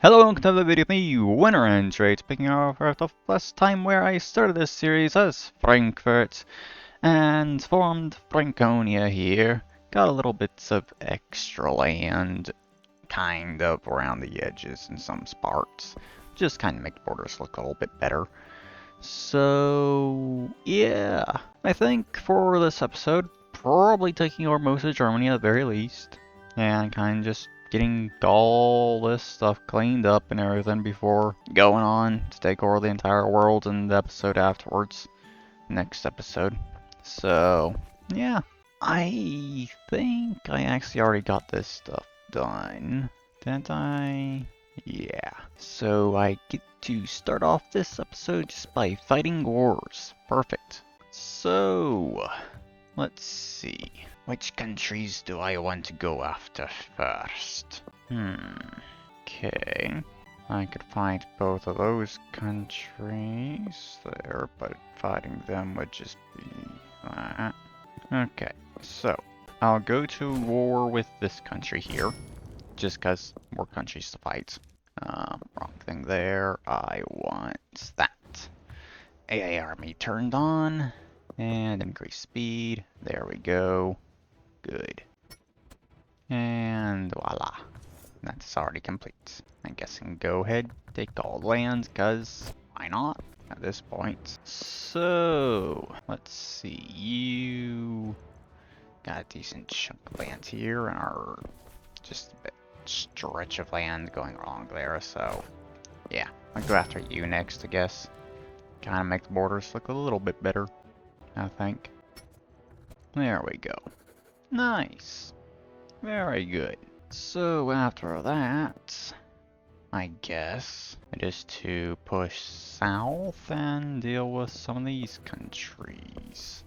Hello and welcome to the video with me, Winner and Trades, picking up the last time where I started this series as Frankfurt and formed Franconia here. Got a little bits of extra land, kind of around the edges in some parts. Just kind of make the borders look a little bit better. So, yeah, I think for this episode, probably taking over most of Germany at the very least, and kind of just getting all this stuff cleaned up and everything before going on to take over the entire world in the episode afterwards. Next episode. So, yeah. I think I actually already got this stuff done. Didn't I? Yeah. So I get to start off this episode just by fighting wars. Perfect. So, let's see. Which countries do I want to go after first? Okay. I could fight both of those countries there, but fighting them would just be that. Okay, so I'll go to war with this country here, just because more countries to fight. Wrong thing there. I want that. AA army turned on, and increase speed. There we go. Good. And voila. That's already complete. I guess I can go ahead, take all the lands, cause why not at this point? So, let's see, you got a decent chunk of land here and are just a bit stretch of land going along there, so yeah, I'll go after you next, I guess. Kinda make the borders look a little bit better, I think. There we go. Nice. Very good. So after that, I guess it is to push south and deal with some of these countries.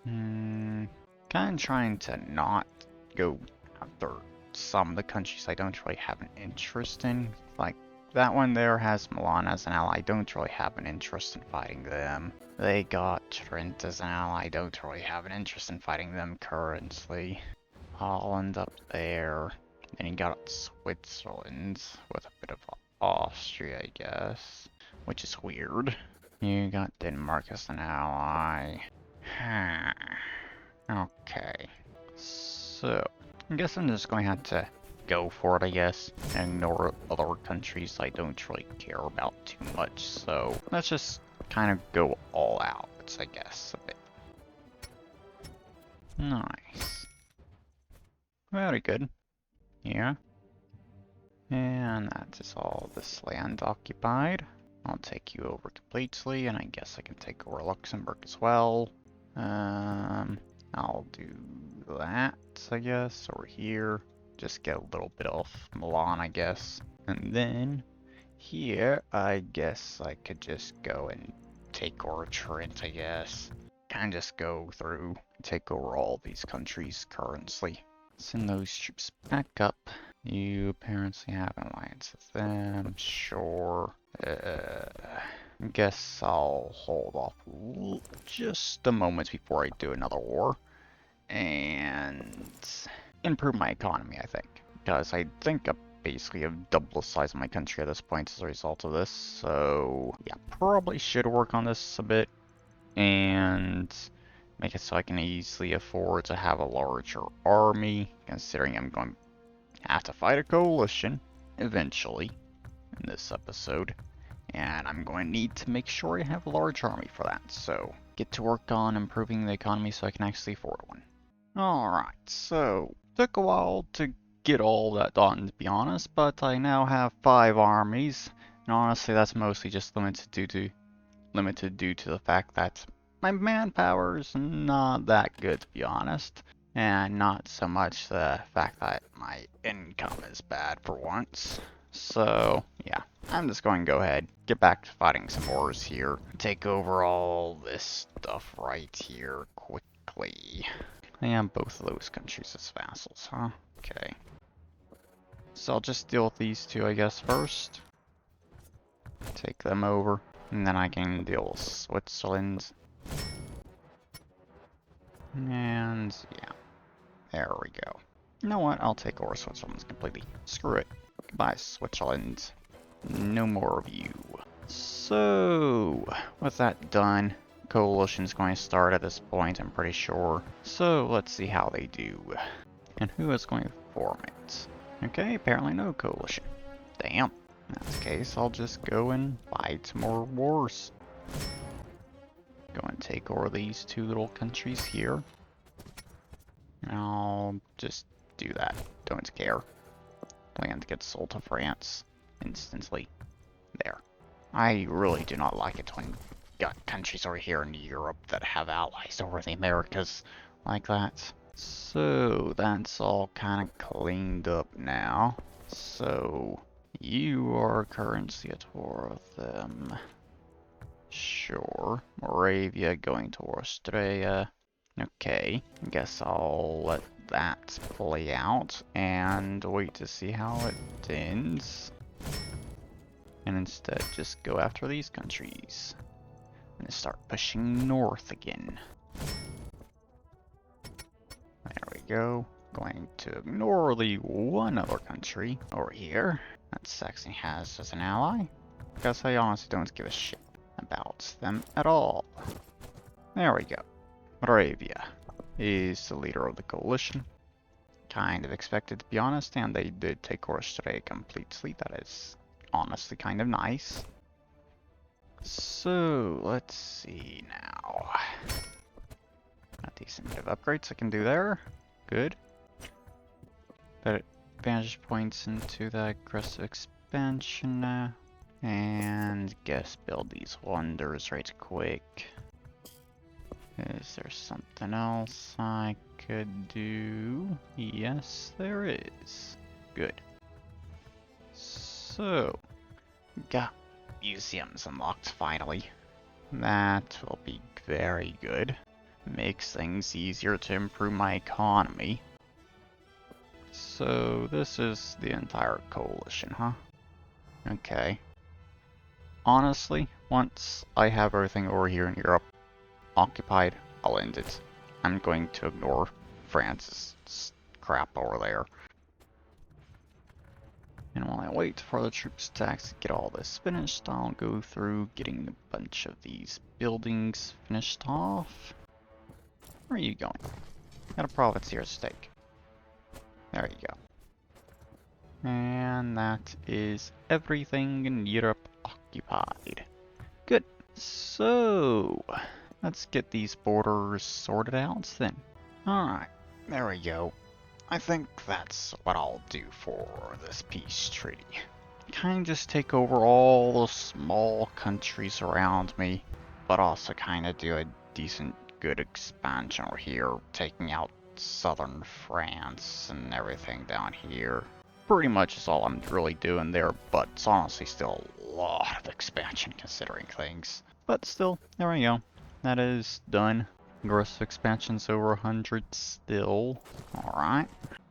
Kind of trying to not go after some of the countries I don't really have an interest in. Like that one there has Milan as an ally. I don't really have an interest in fighting them. They got Trent as an ally. I don't really have an interest in fighting them currently. Holland up there. Then you got Switzerland with a bit of Austria, I guess, which is weird. You got Denmark as an ally. Okay. So, I guess I'm just going to have to go for it, I guess, and ignore other countries I don't really care about too much. So, let's just kind of go all out, I guess, a bit. Nice. Very good. Yeah. And that is all this land occupied. I'll take you over completely, and I guess I can take over Luxembourg as well. I'll do that, I guess, over here. Just get a little bit off Milan, I guess. And then here, I guess I could just go and take over Trent, I guess. Kind of just go through, take over all these countries currently. Send those troops back up. You apparently have an alliance with them, sure. Guess I'll hold off just a moment before I do another war. And improve my economy, I think. Because I think I basically have double the size of my country at this point as a result of this. So, yeah, probably should work on this a bit. And make it so I can easily afford to have a larger army, considering I'm going to have to fight a coalition eventually in this episode. And I'm going to need to make sure I have a large army for that. So, get to work on improving the economy so I can actually afford one. Alright, so, took a while to get all that done, to be honest, but I now have 5 armies, and honestly that's mostly just limited due to the fact that my manpower is not that good, to be honest, and not so much the fact that my income is bad for once. So, yeah, I'm just going to go ahead, get back to fighting some wars here, take over all this stuff right here quickly. I have both of those countries as vassals, huh? Okay. So I'll just deal with these two, I guess, first. Take them over, and then I can deal with Switzerland. And, yeah. There we go. You know what? I'll take over Switzerland completely. Screw it. Goodbye, Switzerland. No more of you. So, with that done, coalition's going to start at this point, I'm pretty sure. So, let's see how they do. And who is going to form it? Okay, apparently no coalition. Damn. In that case, I'll just go and fight some more wars. Go and take over these two little countries here. I'll just do that. Don't care. Land gets sold to France instantly. There. I really do not like it when you got countries over here in Europe that have allies over the Americas like that. So that's all kind of cleaned up now. So you are currently at war with them. Sure. Moravia going to Australia. Okay, I guess I'll let that play out and wait to see how it ends. And instead just go after these countries. And start pushing north again. There we go. Going to ignore the one other country over here that Saxony has as an ally. Because I honestly don't give a shit about them at all. There we go. Moravia is the leader of the coalition. Kind of expected, to be honest, and they did take Australia completely. That is honestly kind of nice. So, let's see now. Got decent bit of upgrades I can do there. Good. But advantage points into the aggressive expansion now. And guess build these wonders right quick. Is there something else I could do? Yes, there is. Good. So, got museums unlocked finally. That will be very good. Makes things easier to improve my economy. So, this is the entire coalition, huh? Okay. Honestly, once I have everything over here in Europe occupied, I'll end it. I'm going to ignore France's crap over there. And while I wait for the troop stacks to get all this finished, I'll go through getting a bunch of these buildings finished off. Where are you going? Got a profiteer stake. There you go. And that is everything in Europe occupied. Good. So, let's get these borders sorted out then. Alright, there we go. I think that's what I'll do for this peace treaty. Kind of just take over all the small countries around me, but also kind of do a decent, good expansion over here, taking out southern France and everything down here. Pretty much is all I'm really doing there, but it's honestly still a lot of expansion considering things. But still, there we go. That is done. Gross expansion's over 100 still. Alright,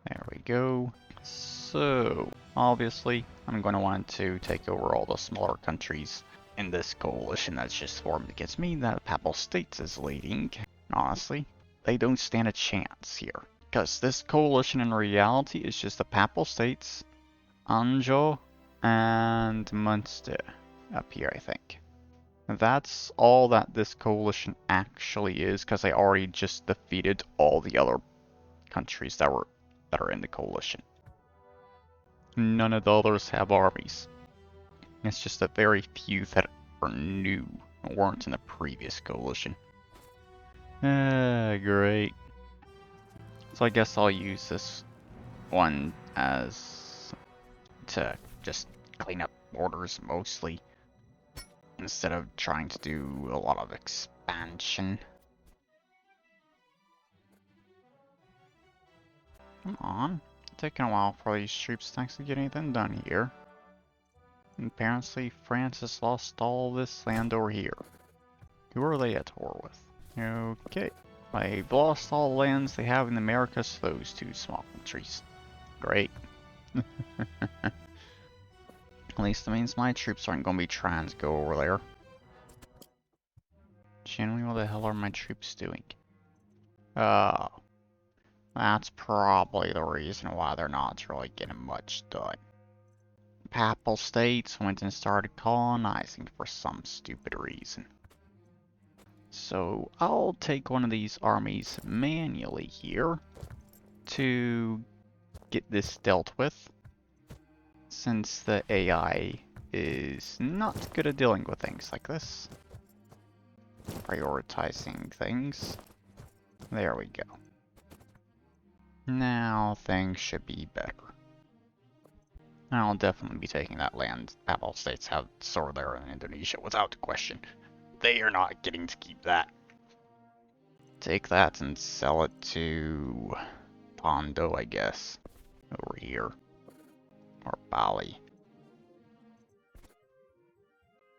there we go. So, obviously, I'm going to want to take over all the smaller countries in this coalition that's just formed against me that Papal States is leading. Honestly, they don't stand a chance here. Because this coalition in reality is just the Papal States, Anjou, and Munster up here, I think. That's all that this coalition actually is, because I already just defeated all the other countries that are in the coalition. None of the others have armies. It's just a very few that are new and weren't in the previous coalition. Great. So I guess I'll use this one as to just clean up borders mostly, instead of trying to do a lot of expansion. Come on. It's taking a while for these troops to actually get anything done here. And apparently France has lost all this land over here. Who are they at war with? Okay. They've lost all the lands they have in the Americas to those two small countries. Great. At least that means my troops aren't going to be trying to go over there. Generally, what the hell are my troops doing? Oh. That's probably the reason why they're not really getting much done. Papal states went and started colonizing for some stupid reason. So I'll take one of these armies manually here to get this dealt with, since the AI is not good at dealing with things like this. Prioritizing things. There we go. Now things should be better. I'll definitely be taking that land. Papal states have sort there in Indonesia without question. They are not getting to keep that. Take that and sell it to Pondo, I guess. Over here. Or Bali.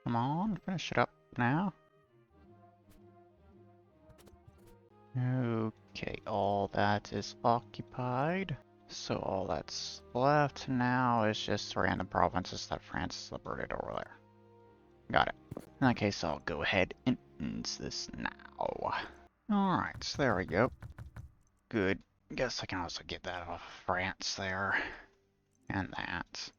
Come on, finish it up now. Okay, all that is occupied. So all that's left now is just random provinces that France liberated over there. Got it. In that case, I'll go ahead and end this now. Alright, so there we go. Good. Guess I can also get that off France there. And that.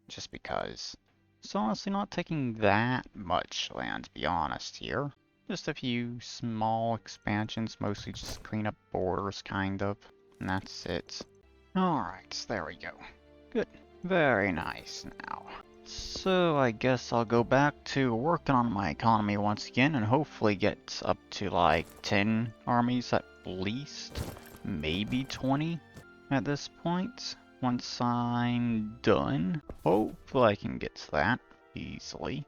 Just because. So honestly, not taking that much land, to be honest here. Just a few small expansions, mostly just clean up borders, kind of. And that's it. Alright, there we go. Good. Very nice now. So I guess I'll go back to working on my economy once again and hopefully get up to like 10 armies at least. Maybe 20 at this point. Once I'm done. Hopefully I can get to that easily.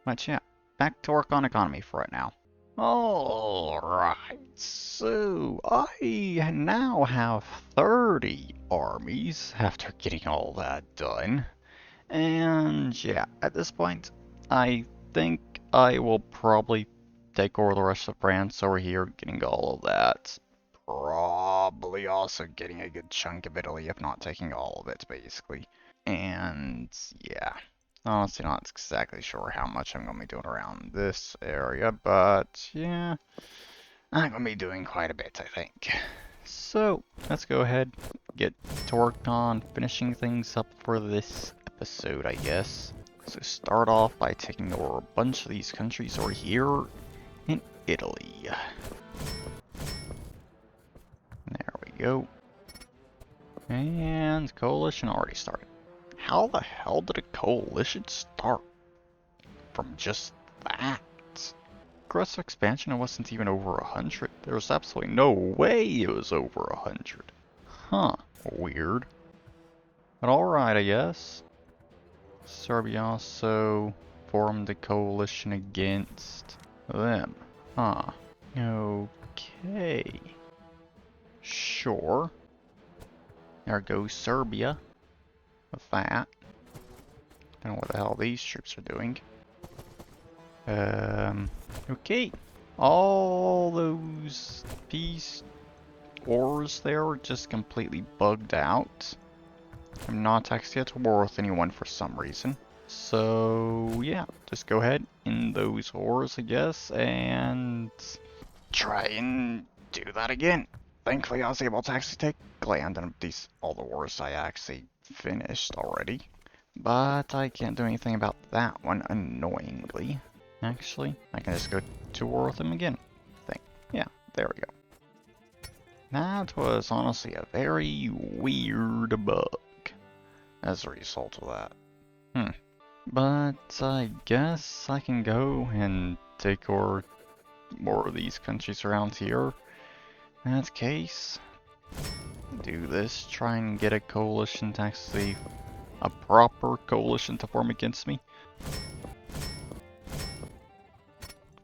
But yeah, back to work on economy for right now. Alright, so I now have 30 armies after getting all that done. And yeah, at this point, I think I will probably take over the rest of France over here, getting all of that. Probably also getting a good chunk of Italy, if not taking all of it, basically. And yeah. Honestly, not exactly sure how much I'm going to be doing around this area, but yeah, I'm going to be doing quite a bit, I think. So, let's go ahead, get to work on finishing things up for this episode, I guess. So start off by taking over a bunch of these countries over here in Italy. There we go. And coalition already started. How the hell did a coalition start from just that? Aggressive expansion, it wasn't even over 100. There was absolutely no way it was over 100. Huh, weird. But alright, I guess. Serbia also formed a coalition against them. Huh. Okay. Sure. There goes Serbia. With that. Don't know what the hell these troops are doing. Okay. All those peace wars there are just completely bugged out. I'm not actually at war with anyone for some reason. So yeah, just go ahead in those wars, I guess, and try and do that again. Thankfully, I was able to actually take land in all the wars I actually finished already. But I can't do anything about that one, annoyingly. Actually, I can just go to war with them again. Yeah, there we go. That was honestly a very weird bug as a result of that. But I guess I can go and take over more of these countries around here. In that case, do this, try and get a coalition to actually, a proper coalition to form against me.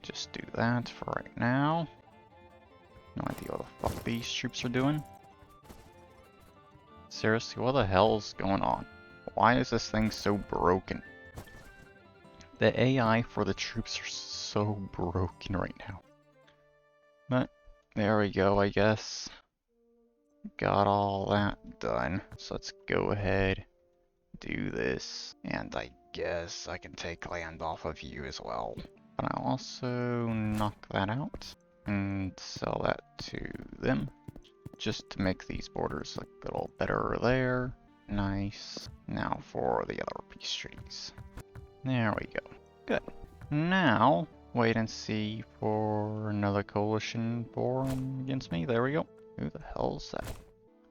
Just do that for right now. No idea what the fuck these troops are doing. Seriously, what the hell's going on? Why is this thing so broken? The AI for the troops are so broken right now. But there we go, I guess. Got all that done. So let's go ahead, do this. And I guess I can take land off of you as well. But I'll also knock that out and sell that to them. just to make these borders look a little better there. Nice. Now for the other peace treaties. There we go. Good. Now, wait and see for another coalition form against me. There we go. Who the hell's that?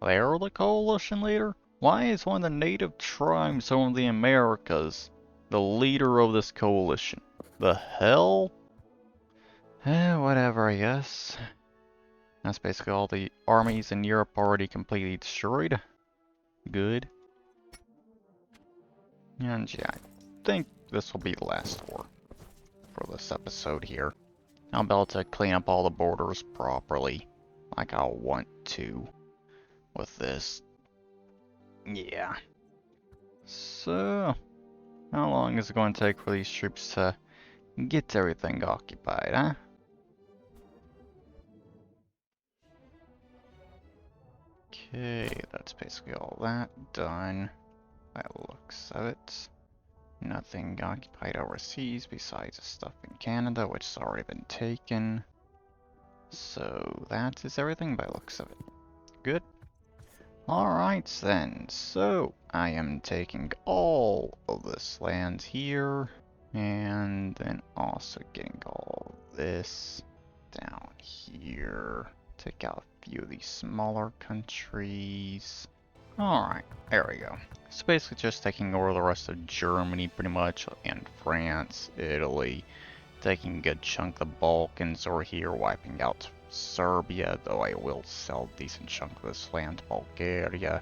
They're the coalition leader? Why is one of the native tribes over the Americas the leader of this coalition? The hell? Whatever, I guess. That's basically all the armies in Europe already completely destroyed. Good. And yeah, I think this will be the last war for this episode here. I'll be able to clean up all the borders properly, like I want to with this. Yeah. So, how long is it going to take for these troops to get everything occupied, huh? Okay, that's basically all that done. By the looks of it. Nothing occupied overseas besides the stuff in Canada, which has already been taken. So that is everything by the looks of it. Good. Alright then, so I am taking all of this land here, and then also getting all of this down here. Take out a few of these smaller countries. Alright, there we go. So basically just taking over the rest of Germany pretty much, and France, Italy, taking a good chunk of the Balkans over here, wiping out Serbia, though I will sell a decent chunk of this land to Bulgaria.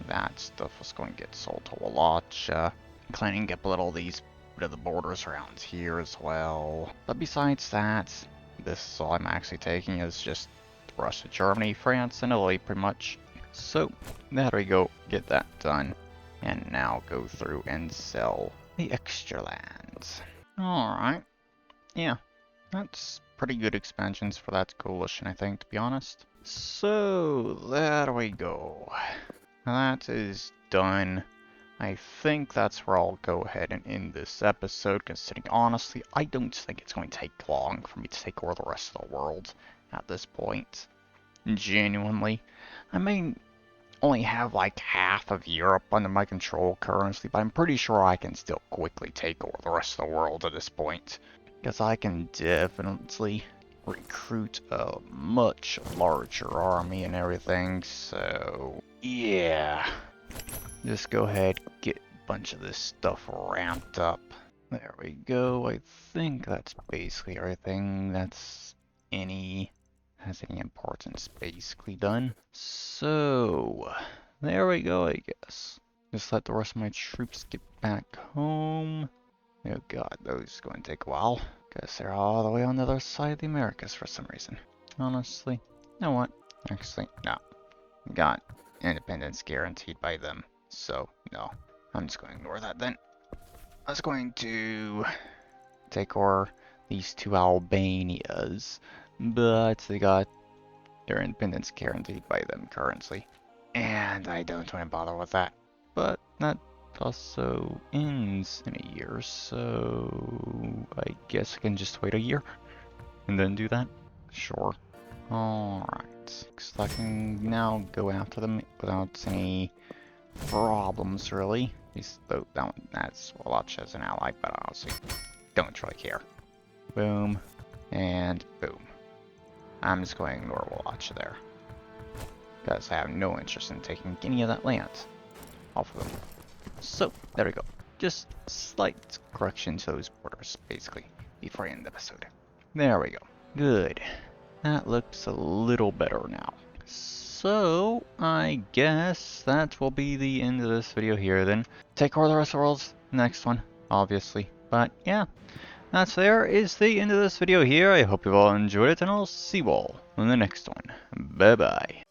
That stuff was going to get sold to Wallachia. Cleaning up a little of these bit of the borders around here as well. But besides that, this is all I'm actually taking is just the rest of Germany, France, and Italy pretty much. So, there we go, get that done. And now go through and sell the extra lands. Alright, yeah, that's pretty good expansions for that coalition, I think, to be honest. So, there we go. That is done. I think that's where I'll go ahead and end this episode, considering honestly, I don't think it's going to take long for me to take over the rest of the world at this point. Genuinely. I may only have like half of Europe under my control currently, but I'm pretty sure I can still quickly take over the rest of the world at this point. Because I can definitely recruit a much larger army and everything, so yeah. Just go ahead, get a bunch of this stuff ramped up. There we go, I think that's basically everything that's has any importance basically done. So, there we go, I guess. Just let the rest of my troops get back home. Oh god, those are going to take a while. Because they're all the way on the other side of the Americas for some reason. Honestly, you know what? Actually, no. Got independence guaranteed by them. So, no. I'm just going to ignore that then. I was going to take over these two Albanias, but they got their independence guaranteed by them currently. And I don't want to bother with that. But that also ends in a year, so I guess I can just wait a year and then do that. Sure. Alright, so I can now go after them without any problems, really. At least though that's Wallachia as an ally, but honestly, don't really care. Boom, and boom. I'm just going to ignore Wallachia there, because I have no interest in taking any of that land off of them. So, there we go. Just slight correction to those borders, basically, before I end the episode. There we go. Good. That looks a little better now. So, I guess that will be the end of this video here then. Take over the rest of the world, next one, obviously. But, yeah. There is the end of this video here. I hope you all enjoyed it, and I'll see you all in the next one. Bye-bye.